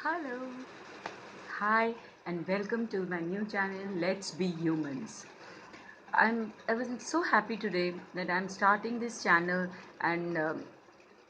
Hello, hi, and welcome to my new channel. Let's be humans. I was so happy today that I'm starting this channel, and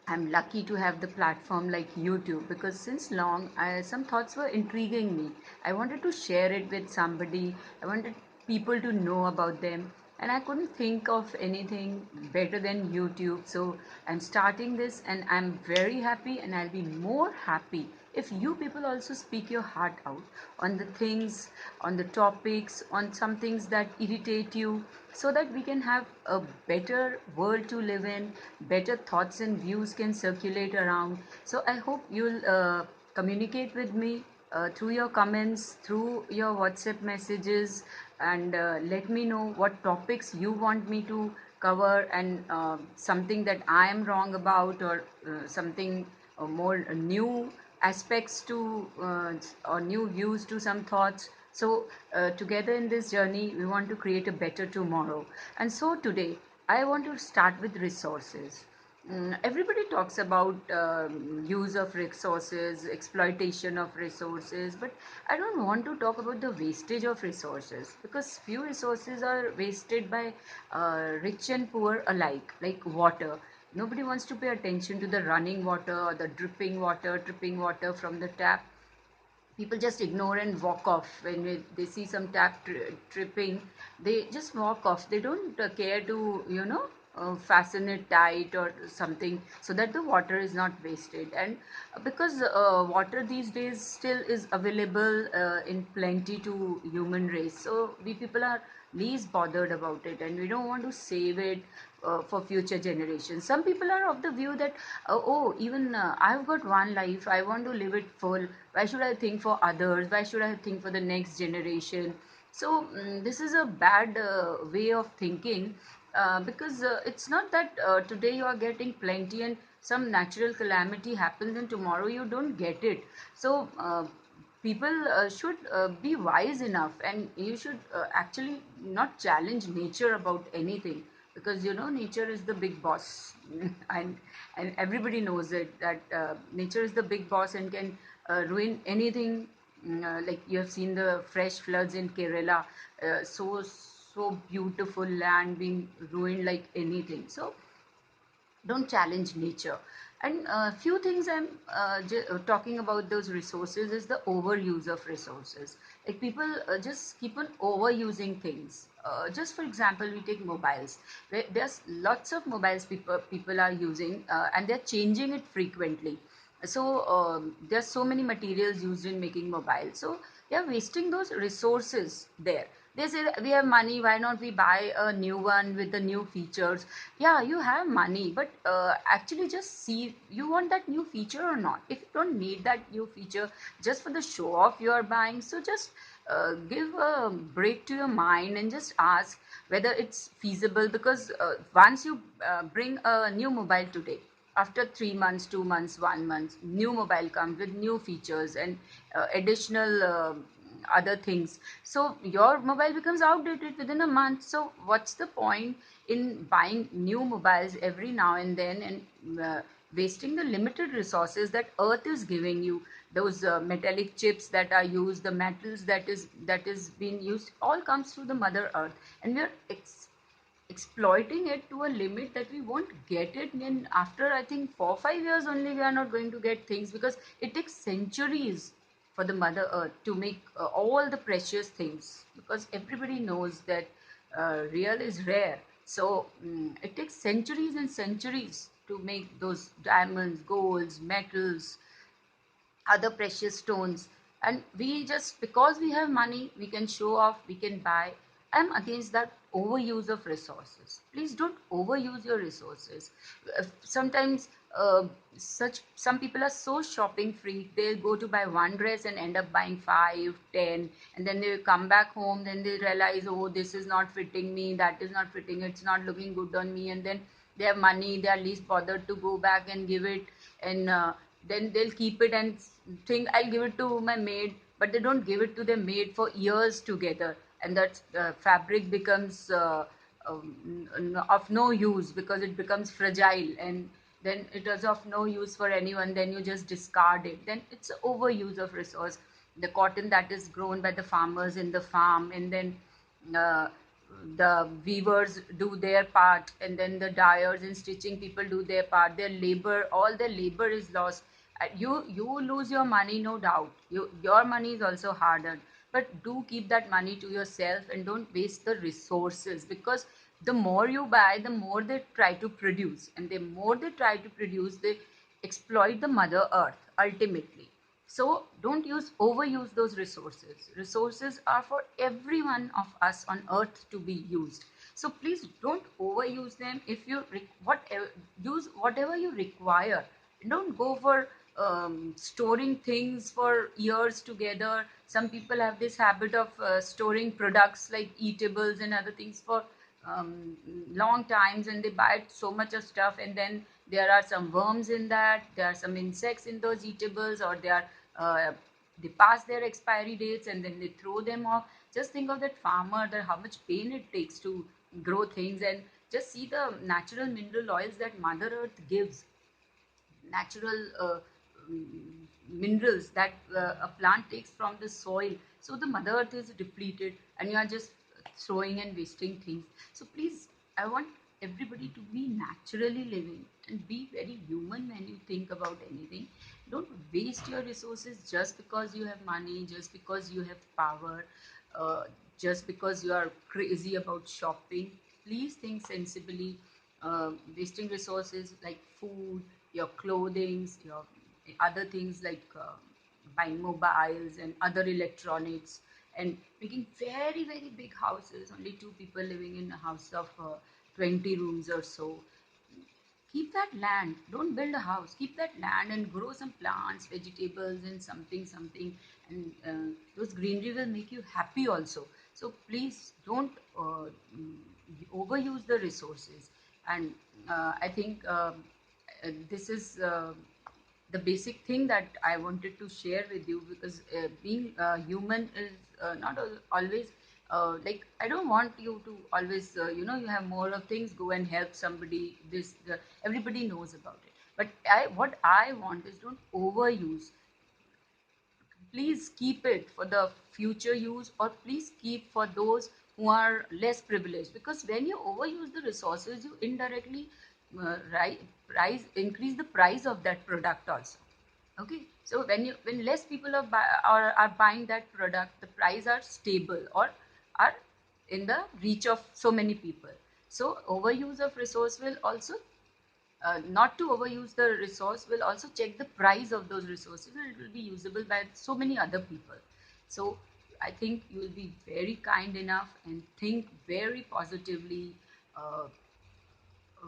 I'm lucky to have the platform like YouTube because since long some thoughts were intriguing me. I wanted to share it with somebody. I wanted people to know about them, and I couldn't think of anything better than YouTube. So I'm starting this, and I'm very happy, and I'll be more happy if you people also speak your heart out on the things, on the topics, on some things that irritate you, so that we can have a better world to live in, better thoughts and views can circulate around. So I hope you'll communicate with me through your comments, through your WhatsApp messages, and let me know what topics you want me to cover, and something that I am wrong about, or something more new aspects to or new views to some thoughts. So together in this journey we want to create a better tomorrow. And so today I want to start with resources. Everybody talks about use of resources, exploitation of resources, but I don't want to talk about the wastage of resources, because few resources are wasted by rich and poor alike, like water. Nobody wants to pay attention to the running water or the dripping water from the tap. People just ignore and walk off when they see some tap tripping. They just walk off. They don't care to fasten it tight or something, so that the water is not wasted. And because water these days still is available in plenty to human race, so we people are least bothered about it, and we don't want to save it for future generations. Some people are of the view that oh, even I've got one life, I want to live it full. Why should I think for others? Why should I think for the next generation? So this is a bad way of thinking, because it's not that today you are getting plenty and some natural calamity happens and tomorrow you don't get it. So people should be wise enough, and you should actually not challenge nature about anything, because nature is the big boss. And everybody knows it, that nature is the big boss and can ruin anything. Like you have seen the fresh floods in Kerala, so beautiful land being ruined like anything. So don't challenge nature. And a few things I'm talking about those resources is the overuse of resources. Like people just keep on overusing things. Just for example, we take mobiles. There's lots of mobiles people are using, and they're changing it frequently. So there's so many materials used in making mobile, so they are wasting those resources there. They say that we have money, why not we buy a new one with the new features? Yeah, you have money, but actually just see you want that new feature or not. If you don't need that new feature, just for the show off you are buying, so just give a break to your mind and just ask whether it's feasible. Because once you bring a new mobile today, after 3 months, 2 months, 1 month, new mobile comes with new features and additional other things. So your mobile becomes outdated within a month. So what's the point in buying new mobiles every now and then, and wasting the limited resources that earth is giving you? Those metallic chips that are used, the metals that is being used, all comes through the mother earth, and we are exploiting it to a limit that we won't get it. And after I think 4 5 years only, we are not going to get things, because it takes centuries for the mother earth to make all the precious things, because everybody knows that real is rare. So it takes centuries and centuries to make those diamonds, golds, metals, other precious stones. And we just, because we have money, we can show off, we can buy. I'm against that overuse of resources. Please don't overuse your resources. Sometimes such some people are so shopping freak, they go to buy one dress and end up buying 5 10, and then they come back home, then they realize, oh, this is not fitting me, that is not fitting, it's not looking good on me. And then they have money, they are least bothered to go back and give it. And then they'll keep it and think, I'll give it to my maid, but they don't give it to their maid for years together, and that fabric becomes of no use, because it becomes fragile. And then it is of no use for anyone, then you just discard it, then it's a overuse of resource. The cotton that is grown by the farmers in the farm, and then uh, the weavers do their part, and then the dyers and stitching people do their part, their labor, all their labor is lost. You lose your money, no doubt, your money is also hard earned, but do keep that money to yourself and don't waste the resources, because the more you buy, the more they try to produce, and the more they try to produce, they exploit the mother earth ultimately. So don't overuse those resources. Resources are for every one of us on earth to be used. So please don't overuse them. If you whatever, use whatever you require. Don't go for storing things for years together. Some people have this habit of storing products like eatables and other things for long times, and they buy so much of stuff, and then there are some worms in that, there are some insects in those eatables, or uh, they pass their expiry dates and then they throw them off. Just think of that farmer, that how much pain it takes to grow things, and just see the natural mineral oils that mother earth gives, natural minerals that a plant takes from the soil. So the mother earth is depleted, and you are just throwing and wasting things. So please, I want everybody to be naturally living and be very human when you think about anything. Don't waste your resources just because you have money, just because you have power, uh, just because you are crazy about shopping. Please think sensibly. Wasting resources like food, your clothing, your other things like buying mobiles and other electronics, and making very very big houses, only two people living in a house of 20 rooms or so. Keep that land, don't build a house, keep that land and grow some plants, vegetables, and something, and those greenery will make you happy also. So please don't overuse the resources. And I think this is the basic thing that I wanted to share with you, because being human is always like, I don't want you to always you have more of things, go and help somebody, everybody knows about it, but what I want is, don't overuse. Please keep it for the future use, or please keep for those who are less privileged, because when you overuse the resources, you indirectly increase the price of that product also. Okay, so when less people are buying that product, the price are stable, or are in the reach of so many people. So overuse of resource will also, not to overuse the resource, will also check the price of those resources, and it will be usable by so many other people. So I think you will be very kind enough and think very positively, uh,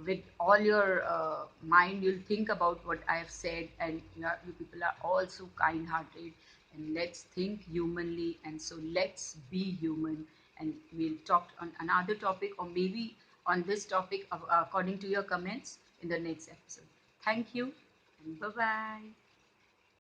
with all your mind. You'll think about what I have said, and you people are all so kind hearted, and let's think humanly, and so let's be human. And we'll talk on another topic, or maybe on this topic according to your comments in the next episode. Thank you, and bye bye.